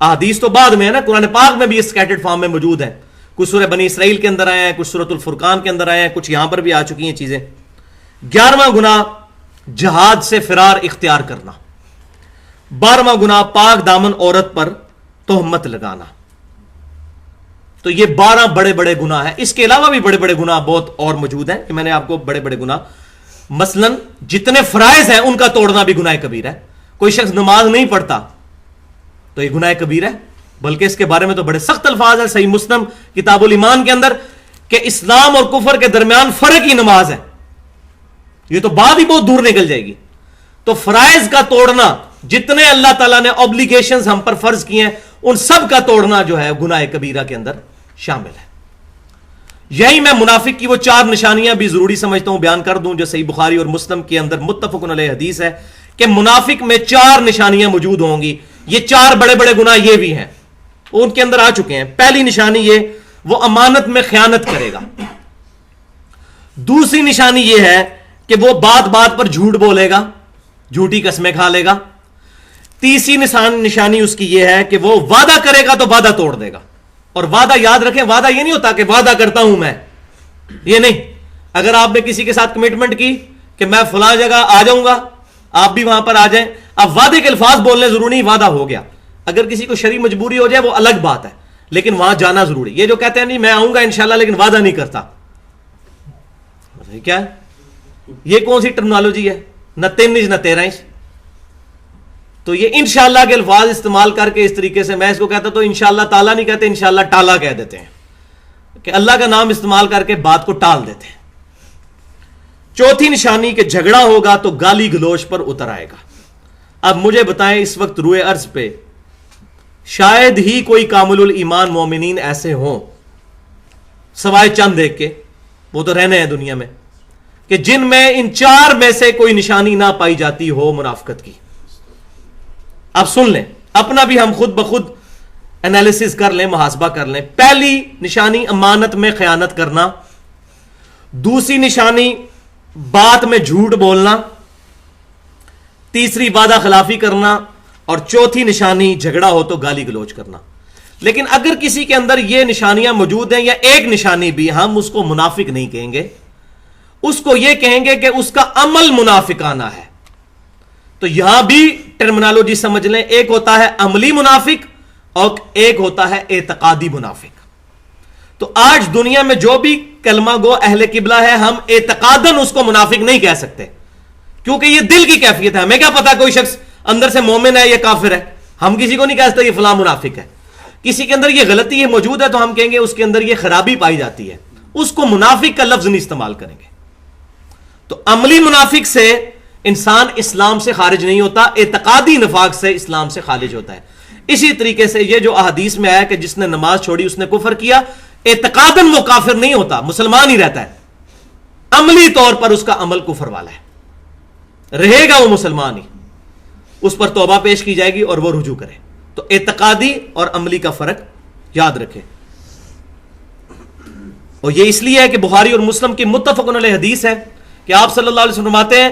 احادیث تو بعد میں ہے نا، قرآن پاک میں بھی یہ سکیٹرڈ فارم میں موجود ہیں. کچھ سورہ بنی اسرائیل کے اندر آئے ہیں، کچھ سورۃ الفرقان کے اندر آئے ہیں، کچھ یہاں پر بھی آ چکی ہیں چیزیں. 11واں گناہ جہاد سے فرار اختیار کرنا. 12واں گناہ پاک دامن عورت پر تہمت لگانا. تو یہ 12 بڑے بڑے گناہ ہیں. اس کے علاوہ بھی بڑے بڑے گناہ بہت اور موجود ہیں کہ میں نے آپ کو بڑے بڑے گناہ، مثلا جتنے فرائض ہیں ان کا توڑنا بھی گناہ کبیرہ ہے. کوئی شخص نماز نہیں پڑھتا تو یہ گناہ کبیرہ ہے، بلکہ اس کے بارے میں تو بڑے سخت الفاظ ہیں صحیح مسلم کتاب الایمان کے اندر کہ اسلام اور کفر کے درمیان فرق ہی نماز ہے. یہ تو بات ہی بہت دور نکل جائے گی. تو فرائض کا توڑنا، جتنے اللہ تعالیٰ نے اوبلیگیشنز ہم پر فرض کیے ہیں ان سب کا توڑنا جو ہے گناہ کبیرہ کے اندر شامل ہے. یہی میں منافق کی وہ 4 نشانیاں بھی ضروری سمجھتا ہوں بیان کر دوں جو صحیح بخاری اور مسلم کے اندر متفق علیہ حدیث ہے کہ منافق میں 4 نشانیاں موجود ہوں گی. یہ 4 بڑے بڑے گناہ یہ بھی ہیں، ان کے اندر آ چکے ہیں. پہلی نشانی یہ، وہ امانت میں خیانت کرے گا. دوسری نشانی یہ ہے کہ وہ بات بات پر جھوٹ بولے گا، جھوٹی قسمیں کھا لے گا. تیسری نشانی اس کی یہ ہے کہ وہ وعدہ کرے گا تو وعدہ توڑ دے گا. اور وعدہ یاد رکھیں، وعدہ یہ نہیں ہوتا کہ وعدہ کرتا ہوں میں، یہ نہیں. اگر آپ نے کسی کے ساتھ کمٹمنٹ کی کہ میں فلاں جگہ آ جاؤں گا، آپ بھی وہاں پر آ جائیں، اب وعدے کے الفاظ بولنے ضروری نہیں، وعدہ ہو گیا. اگر کسی کو شرعی مجبوری ہو جائے وہ الگ بات ہے، لیکن وہاں جانا ضروری. یہ جو کہتے ہیں نہیں میں آؤں گا انشاءاللہ لیکن وعدہ نہیں کرتا، کیا ہے یہ کون سی ٹرمنالوجی ہے؟ نہ 3 انچ نہ 13 انچ. تو یہ انشاءاللہ کے الفاظ استعمال کر کے اس طریقے سے میں اس کو کہتا تو انشاءاللہ تعالیٰ نہیں کہتے, انشاءاللہ ٹالا کہہ دیتے ہیں کہ اللہ کا نام استعمال کر کے بات کو ٹال دیتے ہیں. چوتھی نشانی کہ جھگڑا ہوگا تو گالی گلوچ پر اتر آئے گا. اب مجھے بتائیں اس وقت روئے ارض پہ شاید ہی کوئی کامل الایمان مومنین ایسے ہوں سوائے چند ایک کے, وہ تو رہنے ہیں دنیا میں, کہ جن میں ان 4 میں سے کوئی نشانی نہ پائی جاتی ہو منافقت کی. اب سن لیں, اپنا بھی ہم خود بخود انالیسس کر لیں, محاسبہ کر لیں. پہلی نشانی امانت میں خیانت کرنا, دوسری نشانی بات میں جھوٹ بولنا, تیسری وعدہ خلافی کرنا, اور چوتھی نشانی جھگڑا ہو تو گالی گلوچ کرنا. لیکن اگر کسی کے اندر یہ نشانیاں موجود ہیں یا ایک نشانی بھی, ہم اس کو منافق نہیں کہیں گے, اس کو یہ کہیں گے کہ اس کا عمل منافقانہ ہے. تو یہاں بھی ٹرمنالوجی سمجھ لیں, ایک ہوتا ہے عملی منافق اور ایک ہوتا ہے اعتقادی منافق. تو آج دنیا میں جو بھی کلمہ گو اہل قبلہ ہے, ہم اعتقاداً اس کو منافق نہیں کہہ سکتے, کیونکہ یہ دل کی کیفیت ہے. ہمیں کیا پتا کوئی شخص اندر سے مومن ہے یا کافر ہے, ہم کسی کو نہیں کہہ سکتے یہ فلاں منافق ہے. کسی کے اندر یہ غلطی ہے موجود ہے تو ہم کہیں گے اس کے اندر یہ خرابی پائی جاتی ہے, اس کو منافق کا لفظ نہیں استعمال کریں گے. تو عملی منافق سے انسان اسلام سے خارج نہیں ہوتا, اعتقادی نفاق سے اسلام سے خارج ہوتا ہے. اسی طریقے سے یہ جو احادیث میں آیا کہ جس نے نماز چھوڑی اس نے کفر کیا, اعتقاداً وہ کافر نہیں ہوتا, مسلمان ہی رہتا ہے, عملی طور پر اس کا عمل کفر والا ہے, رہے گا وہ مسلمان ہی, اس پر توبہ پیش کی جائے گی اور وہ رجوع کرے. تو اعتقادی اور عملی کا فرق یاد رکھے. اور یہ اس لیے ہے کہ بخاری اور مسلم کی متفق علیہ حدیث ہے کہ آپ صلی اللہ علیہ وسلم فرماتے ہیں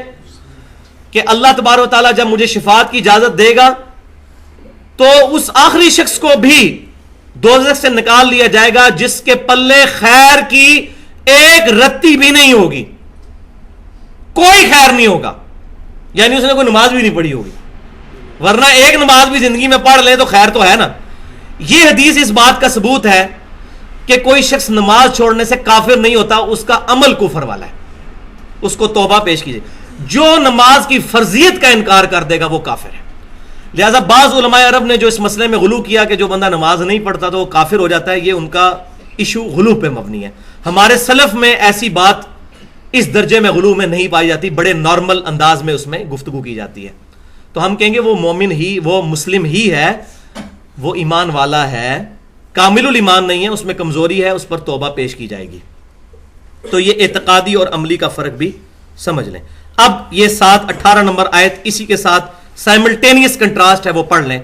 کہ اللہ تبارک و تعالیٰ جب مجھے شفاعت کی اجازت دے گا تو اس آخری شخص کو بھی دوزخ سے نکال لیا جائے گا جس کے پلے خیر کی ایک رتی بھی نہیں ہوگی, کوئی خیر نہیں ہوگا, یعنی اس نے کوئی نماز بھی نہیں پڑھی ہوگی, ورنہ ایک نماز بھی زندگی میں پڑھ لے تو خیر تو ہے نا. یہ حدیث اس بات کا ثبوت ہے کہ کوئی شخص نماز چھوڑنے سے کافر نہیں ہوتا, اس کا عمل کفر والا ہے, اس کو توبہ پیش کیجیے. جو نماز کی فرضیت کا انکار کر دے گا وہ کافر ہے. لہذا بعض علماء عرب نے جو اس مسئلے میں غلو کیا کہ جو بندہ نماز نہیں پڑھتا تو وہ کافر ہو جاتا ہے, یہ ان کا ایشو غلو پہ مبنی ہے. ہمارے سلف میں ایسی بات اس درجے میں غلو میں نہیں پائی جاتی, بڑے نارمل انداز میں اس میں گفتگو کی جاتی ہے. تو ہم کہیں گے وہ مومن ہی, وہ مسلم ہی ہے, وہ ایمان والا ہے, کامل الایمان نہیں ہے, اس میں کمزوری ہے, اس پر توبہ پیش کی جائے گی. تو یہ اعتقادی اور عملی کا فرق بھی سمجھ لیں. اب یہ 18 نمبر آیت اسی کے ساتھ سائملٹینیس کنٹراسٹ ہے, وہ پڑھ لیں.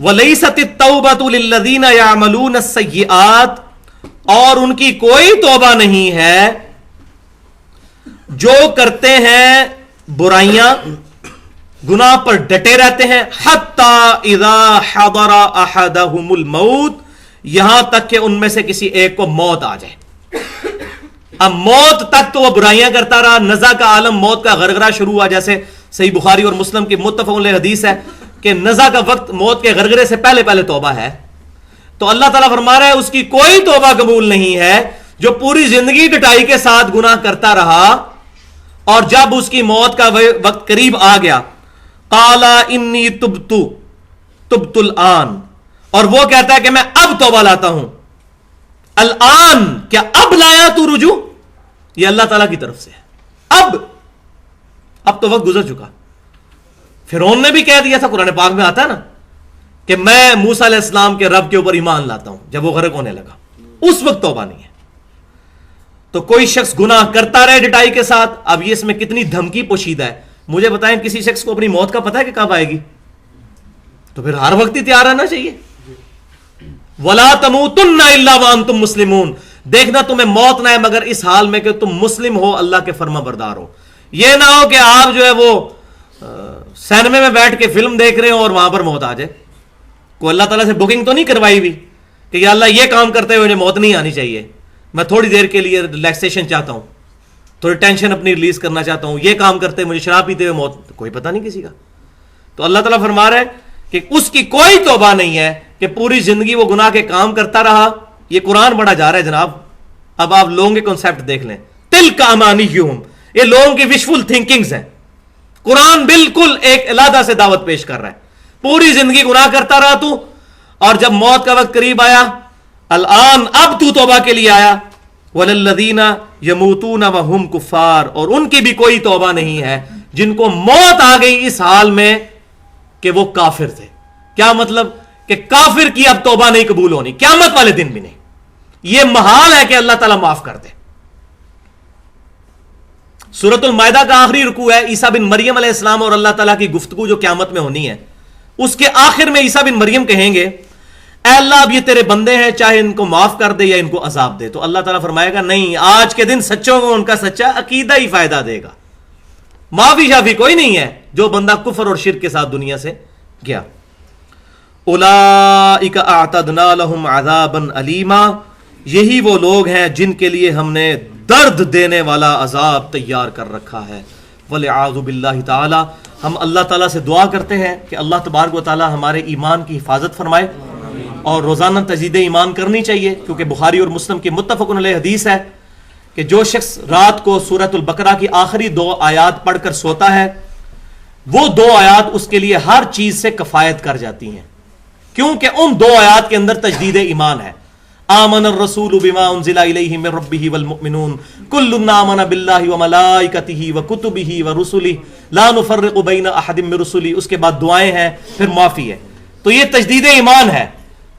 وَلَيْسَتِ التَّوْبَةُ لِلَّذِينَ يَعْمَلُونَ السَّيِّئَاتِ, اور ان کی کوئی توبہ نہیں ہے جو کرتے ہیں برائیاں, گناہ پر ڈٹے رہتے ہیں, حتی اذا حضر احدہم الموت, یہاں تک کہ ان میں سے کسی ایک کو موت آ جائے. اب موت تک تو وہ برائیاں کرتا رہا, نزع کا عالم, موت کا غرغرہ شروع ہوا, جیسے صحیح بخاری اور مسلم کی متفق علیہ حدیث ہے کہ نزع کا وقت موت کے غرغرے سے پہلے پہلے توبہ ہے. تو اللہ تعالیٰ فرما رہا ہے اس کی کوئی توبہ قبول نہیں ہے جو پوری زندگی ڈٹائی کے ساتھ گناہ کرتا رہا اور جب اس کی موت کا وقت قریب آ گیا, قال انی تبت الآن, اور وہ کہتا ہے کہ میں اب توبہ لاتا ہوں. الآن, کیا اب لایا تو رجوع؟ یہ اللہ تعالیٰ کی طرف سے ہے. اب تو وقت گزر چکا. فرعون نے بھی کہہ دیا تھا, قرآن پاک میں آتا ہے نا کہ میں موسیٰ علیہ السلام کے رب کے اوپر ایمان لاتا ہوں, جب وہ غرق ہونے لگا. اس وقت توبہ نہیں ہے. تو کوئی شخص گناہ کرتا رہے ڈٹائی کے ساتھ. اب یہ اس میں کتنی دھمکی پوشیدہ ہے. مجھے بتائیں کسی شخص کو اپنی موت کا پتہ ہے کہ کب آئے گی؟ تو پھر ہر وقت ہی تیار رہنا چاہیے. وَلَا تَمُوتُنَّ إِلَّا وَأَنْتُمْ مُسْلِمُونَ, دیکھنا تمہیں موت نہ ہے مگر اس حال میں کہ تم مسلم ہو, اللہ کے فرما بردار ہو. یہ نہ ہو کہ آپ جو ہے وہ سینمے میں بیٹھ کے فلم دیکھ رہے ہو اور وہاں پر موت آ جائے. کوئی اللہ تعالیٰ سے بکنگ تو نہیں کروائی ہوئی کہ یا اللہ یہ کام کرتے ہوئے مجھے موت نہیں آنی چاہیے, میں تھوڑی دیر کے لیے ریلیکسیشن چاہتا ہوں, تھوڑی ٹینشن اپنی ریلیز کرنا چاہتا ہوں, یہ کام کرتے مجھے شراب پیتے ہوئے موت, کوئی پتہ نہیں کسی کا. تو اللہ تعالیٰ فرما رہا ہے کہ اس کی کوئی توبہ نہیں ہے کہ پوری زندگی وہ گناہ کے کام کرتا رہا. یہ قرآن بڑھا جا رہا ہے جناب. اب آپ لوگوں کے کنسیپٹ دیکھ لیں, تلک امانیہم، یہ لوگوں کی وشفل تھنکنگز ہیں. قرآن بالکل ایک علیحدہ سے دعوت پیش کر رہا ہے. پوری زندگی گناہ کرتا رہا تو، اور جب موت کا وقت قریب آیا، الان اب تو توبہ کے لیے آیا. وَلَلَّذِينَ يَمُوتُونَ وَهُمْ كُفَّارٌ، اور ان کی بھی کوئی توبہ نہیں ہے جن کو موت آ گئی اس حال میں کہ وہ کافر تھے. کیا مطلب؟ کہ کافر کی اب توبہ نہیں قبول ہونی، قیامت والے دن بھی نہیں. یہ محال ہے کہ اللہ تعالیٰ معاف کر دے. سورۃ المائدہ کا آخری رکوع ہے عیسیٰ بن مریم علیہ السلام اور اللہ تعالیٰ کی گفتگو جو قیامت میں ہونی ہے. اس کے آخر میں عیسیٰ بن مریم کہیں گے اے اللہ اب یہ تیرے بندے ہیں، چاہے ان کو معاف کر دے یا ان کو عذاب دے. تو اللہ تعالیٰ فرمائے گا نہیں، آج کے دن سچوں کو ان کا سچا عقیدہ ہی فائدہ دے گا. معافی شافی کوئی نہیں ہے جو بندہ کفر اور شرک کے ساتھ دنیا سے گیا. اولئک اعتدنا لہم عذابا علیما، یہی وہ لوگ ہیں جن کے لیے ہم نے درد دینے والا عذاب تیار کر رکھا ہے. والعیاذ باللہ تعالی، ہم اللہ تعالیٰ سے دعا کرتے ہیں کہ اللہ تبارک و تعالیٰ ہمارے ایمان کی حفاظت فرمائے، اور روزانہ تجدید ایمان کرنی چاہیے، کیونکہ بخاری اور مسلم کی متفق علیہ حدیث ہے کہ جو شخص رات کو سورۃ البقرہ کی آخری 2 آیات پڑھ کر سوتا ہے، وہ 2 آیات اس کے لیے ہر چیز سے کفایت کر جاتی ہیں، کیونکہ ان 2 آیات کے اندر تجدید ایمان ہے. آمن الرسول بما انزل الیہ من ربہ والمؤمنون کل آمن باللہ وملائکتہ وکتبہ ورسلہ لا نفرق بین احد من رسلہ. اس کے بعد دعائیں ہیں، پھر معافی ہے. تو یہ تجدید ایمان ہے.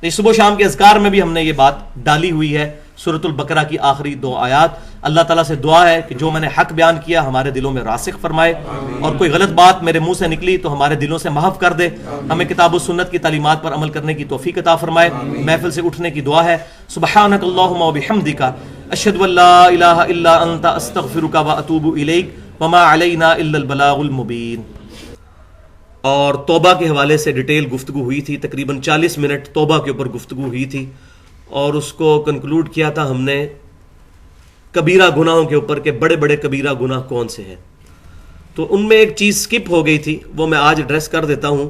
اس صبح شام کے اذکار میں بھی ہم نے یہ بات ڈالی ہوئی ہے، سورۃ البقرہ کی آخری 2 آیات. اللہ تعالیٰ سے دعا ہے کہ جو میں نے حق بیان کیا ہمارے دلوں میں راسخ فرمائے، اور کوئی غلط بات میرے منہ سے نکلی تو ہمارے دلوں سے محو کر دے. ہمیں کتاب و سنت کی تعلیمات پر عمل کرنے کی توفیق عطا فرمائے. محفل سے اٹھنے کی دعا ہے. سبحانک اللہم وبحمدک اشہد ان لا الہ الا انت استغفرک واتوب الیک وما علینا الا البلاغ المبین. اور توبہ کے حوالے سے ڈیٹیل گفتگو ہوئی تھی، تقریباً 40 منٹ توبہ کے اوپر گفتگو ہوئی تھی، اور اس کو کنکلوڈ کیا تھا ہم نے کبیرہ گناہوں کے اوپر کہ بڑے بڑے کبیرہ گناہ کون سے ہیں. تو ان میں ایک چیز سکپ ہو گئی تھی، وہ میں آج ایڈریس کر دیتا ہوں.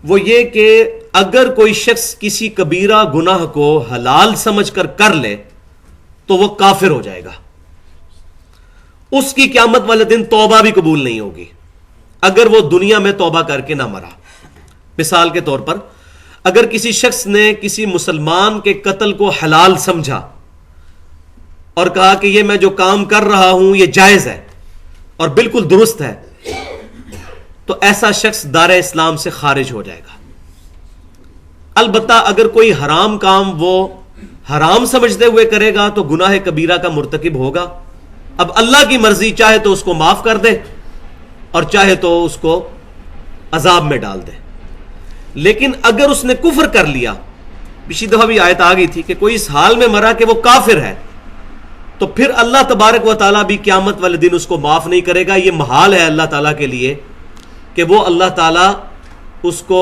وہ یہ کہ اگر کوئی شخص کسی کبیرہ گناہ کو حلال سمجھ کر لے تو وہ کافر ہو جائے گا. اس کی قیامت والے دن توبہ بھی قبول نہیں ہوگی اگر وہ دنیا میں توبہ کر کے نہ مرا. مثال کے طور پر اگر کسی شخص نے کسی مسلمان کے قتل کو حلال سمجھا اور کہا کہ یہ میں جو کام کر رہا ہوں یہ جائز ہے اور بالکل درست ہے، تو ایسا شخص دار اسلام سے خارج ہو جائے گا. البتہ اگر کوئی حرام کام وہ حرام سمجھتے ہوئے کرے گا تو گناہ کبیرہ کا مرتکب ہوگا. اب اللہ کی مرضی، چاہے تو اس کو معاف کر دے اور چاہے تو اس کو عذاب میں ڈال دے. لیکن اگر اس نے کفر کر لیا، پچھلی دفعہ بھی آیت آ گئی تھی کہ کوئی اس حال میں مرا کہ وہ کافر ہے، تو پھر اللہ تبارک و تعالیٰ بھی قیامت والے دن اس کو معاف نہیں کرے گا. یہ محال ہے اللہ تعالیٰ کے لیے کہ وہ اللہ تعالیٰ اس کو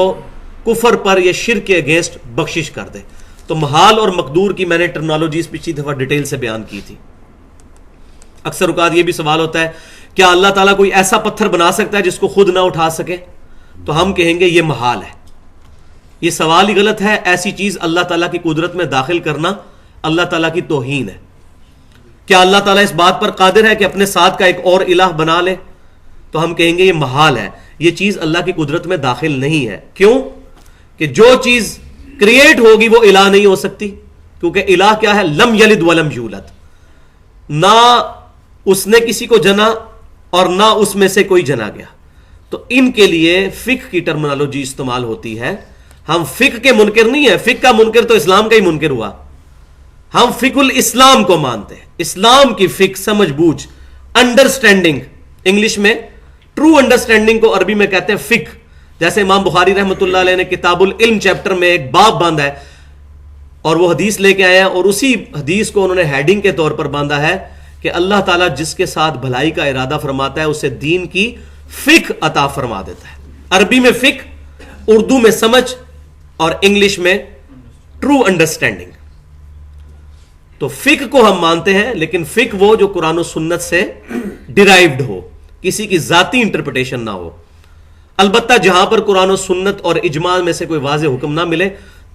کفر پر یا شرک کے اگینسٹ بخشش کر دے. تو محال اور مقدور کی میں نے ٹرمنالوجیز پچھلی دفعہ ڈیٹیل سے بیان کی تھی. اکثر اوقات یہ بھی سوال ہوتا ہے کیا اللہ تعالیٰ کوئی ایسا پتھر بنا سکتا ہے جس کو خود نہ اٹھا سکے؟ تو ہم کہیں گے یہ محال ہے. یہ سوال ہی غلط ہے. ایسی چیز اللہ تعالیٰ کی قدرت میں داخل کرنا اللہ تعالیٰ کی توہین ہے. کیا اللہ تعالیٰ اس بات پر قادر ہے کہ اپنے ساتھ کا ایک اور الہ بنا لے؟ تو ہم کہیں گے یہ محال ہے. یہ چیز اللہ کی قدرت میں داخل نہیں ہے. کیوں؟ کہ جو چیز کریٹ ہوگی وہ الہ نہیں ہو سکتی، کیونکہ الہ کیا ہے؟ لم یلد ولم یولد. نہ اس نے کسی کو جنا اور نہ اس میں سے کوئی جنا گیا. تو ان کے لیے فقہ کی ٹرمنالوجی استعمال ہوتی ہے. ہم فقہ کے منکر نہیں ہیں. فقہ کا منکر تو اسلام کا ہی منکر ہوا. ہم فقہ الاسلام کو مانتے ہیں. اسلام کی فقہ، سمجھ بوجھ، انڈرسٹینڈنگ. انگلش میں ٹرو انڈرسٹینڈنگ کو عربی میں کہتے ہیں فقہ. جیسے امام بخاری رحمۃ اللہ علیہ نے کتاب العلم چیپٹر میں ایک باب باندھا ہے اور وہ حدیث لے کے آئے ہیں، اور اسی حدیث کو انہوں نے ہیڈنگ کے طور پر باندھا ہے کہ اللہ تعالیٰ جس کے ساتھ بھلائی کا ارادہ فرماتا ہے اسے دین کی فقہ عطا فرما دیتا ہے. عربی میں فقہ، اردو میں سمجھ، اور انگلش میں ٹرو انڈرسٹینڈنگ. تو فقہ کو ہم مانتے ہیں، لیکن فقہ وہ جو قرآن و سنت سے ڈیرائیوڈ ہو، کسی کی ذاتی انٹرپریٹیشن نہ ہو. البتہ جہاں پر قرآن و سنت اور اجماع میں سے کوئی واضح حکم نہ ملے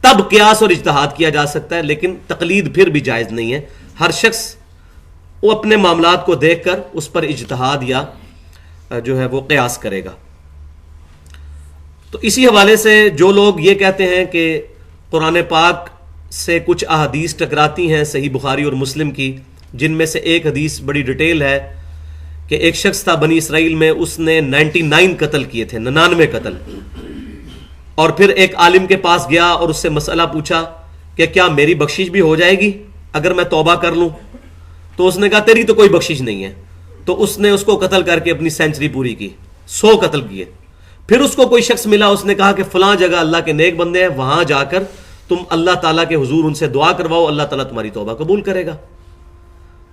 تب قیاس اور اجتہاد کیا جا سکتا ہے، لیکن تقلید پھر بھی جائز نہیں ہے. ہر شخص وہ اپنے معاملات کو دیکھ کر اس پر اجتہاد یا جو ہے وہ قیاس کرے گا. تو اسی حوالے سے جو لوگ یہ کہتے ہیں کہ قرآن پاک سے کچھ احادیث ٹکراتی ہیں صحیح بخاری اور مسلم کی، جن میں سے ایک حدیث بڑی ڈیٹیل ہے کہ ایک شخص تھا بنی اسرائیل میں، اس نے 99 قتل کیے تھے، 99 قتل، اور پھر ایک عالم کے پاس گیا اور اس سے مسئلہ پوچھا کہ کیا میری بخشش بھی ہو جائے گی اگر میں توبہ کر لوں؟ تو اس نے کہا تیری تو کوئی بخشش نہیں ہے. تو اس نے اس کو قتل کر کے اپنی سینچری پوری کی، 100 قتل کیے. پھر اس کو کوئی شخص ملا، اس نے کہا کہ فلاں جگہ اللہ کے نیک بندے ہیں، وہاں جا کر تم اللہ تعالیٰ کے حضور ان سے دعا کرواؤ، اللہ تعالیٰ تمہاری توبہ قبول کرے گا.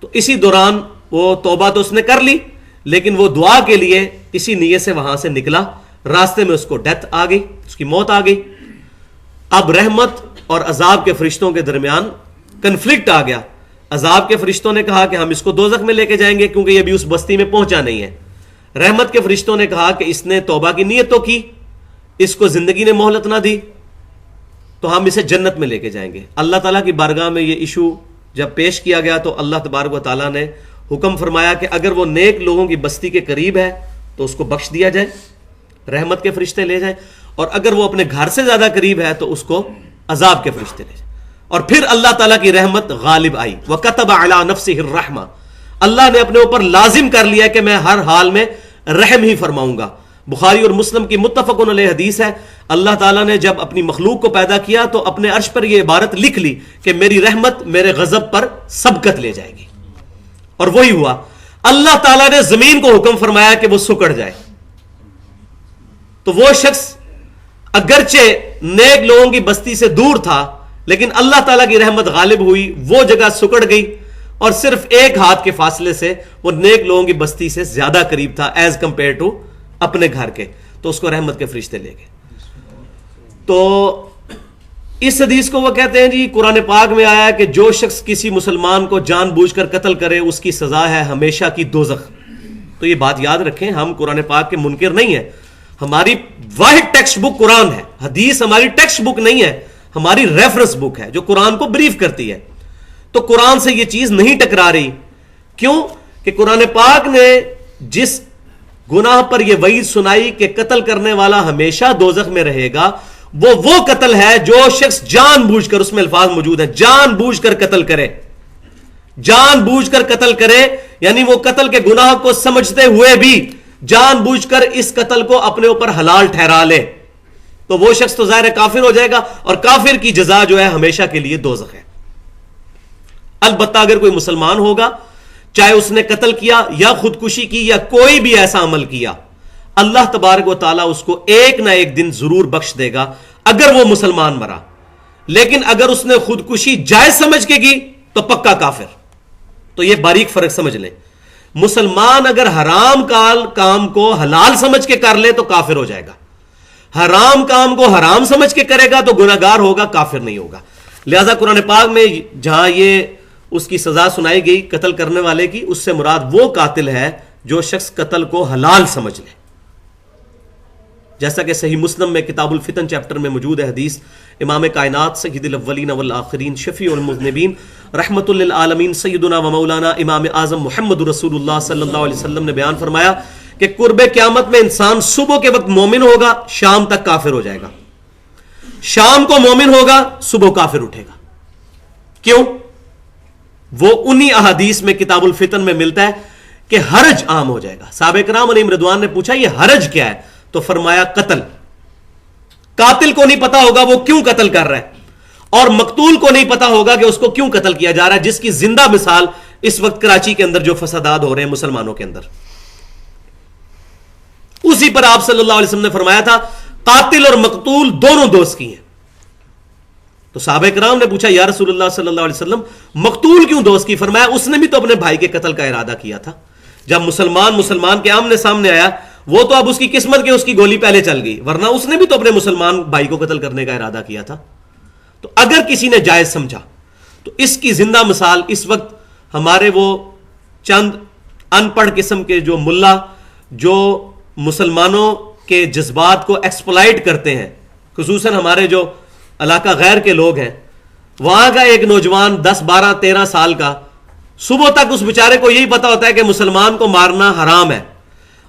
تو اسی دوران وہ توبہ تو اس نے کر لی، لیکن وہ دعا کے لیے اسی نیت سے وہاں سے نکلا، راستے میں اس کو ڈیتھ آ گئی، اس کی موت آ گئی. اب رحمت اور عذاب کے فرشتوں کے درمیان کنفلکٹ آ گیا. عذاب کے فرشتوں نے کہا کہ ہم اس کو دوزخ میں لے کے جائیں گے کیونکہ یہ بھی اس بستی میں پہنچا نہیں ہے. رحمت کے فرشتوں نے کہا کہ اس نے توبہ کی نیت تو کی، اس کو زندگی نے مہلت نہ دی، تو ہم اسے جنت میں لے کے جائیں گے. اللہ تعالیٰ کی بارگاہ میں یہ ایشو جب پیش کیا گیا تو اللہ تبارک و تعالیٰ نے حکم فرمایا کہ اگر وہ نیک لوگوں کی بستی کے قریب ہے تو اس کو بخش دیا جائے، رحمت کے فرشتے لے جائیں، اور اگر وہ اپنے گھر سے زیادہ قریب ہے تو اس کو عذاب کے فرشتے لے جائیں. اور پھر اللہ تعالیٰ کی رحمت غالب آئی. وَكَتَبَ عَلَى نَفْسِهِ الرَّحْمَةَ، اللہ نے اپنے اوپر لازم کر لیا کہ میں ہر حال میں رحم ہی فرماؤں گا. بخاری اور مسلم کی متفق علیہ حدیث ہے، اللہ تعالیٰ نے جب اپنی مخلوق کو پیدا کیا تو اپنے عرش پر یہ عبارت لکھ لی کہ میری رحمت میرے غضب پر سبقت لے جائے گی. اور وہی ہوا. اللہ تعالیٰ نے زمین کو حکم فرمایا کہ وہ سکڑ جائے. تو وہ شخص اگرچہ نیک لوگوں کی بستی سے دور تھا، لیکن اللہ تعالیٰ کی رحمت غالب ہوئی، وہ جگہ سکڑ گئی، اور صرف ایک ہاتھ کے فاصلے سے وہ نیک لوگوں کی بستی سے زیادہ قریب تھا ایز کمپیئر ٹو اپنے گھر کے. تو اس کو رحمت کے فرشتے لے گئے. تو اس حدیث کو وہ کہتے ہیں جی قرآن پاک میں آیا کہ جو شخص کسی مسلمان کو جان بوجھ کر قتل کرے اس کی سزا ہے ہمیشہ کی دوزخ. تو یہ بات یاد رکھیں، ہم قرآن پاک کے منکر نہیں ہیں. ہماری واحد ٹیکسٹ بک قرآن ہے، حدیث ہماری ٹیکسٹ بک نہیں ہے، ہماری ریفرنس بک ہے جو قرآن کو بریف کرتی ہے. تو قرآن سے یہ چیز نہیں ٹکرا رہی. کیوں؟ کہ قرآن پاک نے جس گناہ پر یہ وعید سنائی کہ قتل کرنے والا ہمیشہ دوزخ میں رہے گا، وہ قتل ہے جو شخص جان بوجھ کر، اس میں الفاظ موجود ہیں، جان بوجھ کر قتل کرے. جان بوجھ کر قتل کرے یعنی وہ قتل کے گناہ کو سمجھتے ہوئے بھی جان بوجھ کر اس قتل کو اپنے اوپر حلال ٹھہرا لے، تو وہ شخص تو ظاہر کافر ہو جائے گا، اور کافر کی جزا جو ہے ہمیشہ کے لیے دوزخ ہے. البتہ اگر کوئی مسلمان ہوگا، چاہے اس نے قتل کیا یا خودکشی کی یا کوئی بھی ایسا عمل کیا، اللہ تبارک و تعالیٰ اس کو ایک نہ ایک دن ضرور بخش دے گا اگر وہ مسلمان مرا. لیکن اگر اس نے خودکشی جائز سمجھ کے کی تو پکا کافر. تو یہ باریک فرق سمجھ لیں. مسلمان اگر حرام کام کو حلال سمجھ کے کر لے تو کافر ہو جائے گا، حرام کام کو حرام سمجھ کے کرے گا تو گناہگار ہوگا، کافر نہیں ہوگا. لہذا قرآن پاک میں جہاں یہ اس کی سزا سنائی گئی قتل کرنے والے کی، اس سے مراد وہ قاتل ہے جو شخص قتل کو حلال سمجھ لے. جیسا کہ صحیح مسلم میں کتاب الفتن چیپٹر میں موجود ہے حدیث، امام کائنات سید الاولین والآخرین شفیع المذنبین رحمت للعالمین سیدنا و مولانا امام اعظم محمد رسول اللہ صلی اللہ علیہ وسلم نے بیان فرمایا کہ قرب قیامت میں انسان صبح کے وقت مومن ہوگا، شام تک کافر ہو جائے گا. شام کو مومن ہوگا، صبح کافر اٹھے گا. کیوں؟ وہ انہی احادیث میں کتاب الفتن میں ملتا ہے کہ حرج عام ہو جائے گا. صحابہ کرام علیہم رضوان نے پوچھا یہ حرج کیا ہے؟ تو فرمایا قتل. قاتل کو نہیں پتا ہوگا وہ کیوں قتل کر رہا ہے، اور مقتول کو نہیں پتا ہوگا کہ اس کو کیوں قتل کیا جا رہا ہے، جس کی زندہ مثال اس وقت کراچی کے اندر جو فسادات ہو رہے ہیں مسلمانوں کے اندر. اسی پر آپ صلی اللہ علیہ وسلم نے فرمایا تھا قاتل اور مقتول دونوں دوست کی ہیں. تو صحابہ کرام نے پوچھا یا رسول اللہ صلی اللہ علیہ وسلم مقتول کیوں دوست کی؟ فرمایا اس نے بھی تو اپنے بھائی کے قتل کا ارادہ کیا تھا. جب مسلمان کے آمنے سامنے آیا، وہ تو اب اس کی قسمت کے اس کی گولی پہلے چل گئی، ورنہ اس نے بھی تو اپنے مسلمان بھائی کو قتل کرنے کا ارادہ کیا تھا. تو اگر کسی نے جائز سمجھا تو اس کی زندہ مثال اس وقت ہمارے وہ چند ان پڑھ قسم کے جو ملا جو مسلمانوں کے جذبات کو ایکسپلائٹ کرتے ہیں، خصوصاً ہمارے جو علاقہ غیر کے لوگ ہیں، وہاں کا ایک نوجوان 10 12 13 سال کا صبح تک اس بیچارے کو یہی پتا ہوتا ہے کہ مسلمان کو مارنا حرام ہے،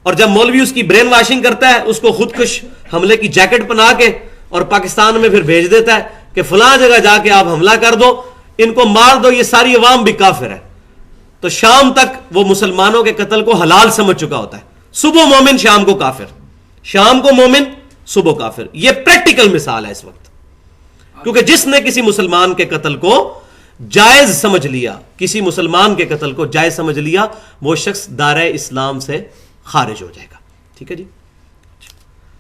اور جب مولوی اس کی برین واشنگ کرتا ہے، اس کو خودکش حملے کی جیکٹ پہنا کے اور پاکستان میں پھر بھیج دیتا ہے کہ فلاں جگہ جا کے آپ حملہ کر دو، ان کو مار دو، یہ ساری عوام بھی کافر ہے، تو شام تک وہ مسلمانوں کے قتل کو حلال سمجھ چکا ہوتا ہے. صبح مومن شام کو کافر، شام کو مومن صبح کافر. یہ پریکٹیکل مثال ہے اس وقت، کیونکہ جس نے کسی مسلمان کے قتل کو جائز سمجھ لیا، کسی مسلمان کے قتل کو جائز سمجھ لیا، وہ شخص دائرہ اسلام سے خارج ہو جائے گا. ٹھیک ہے جی.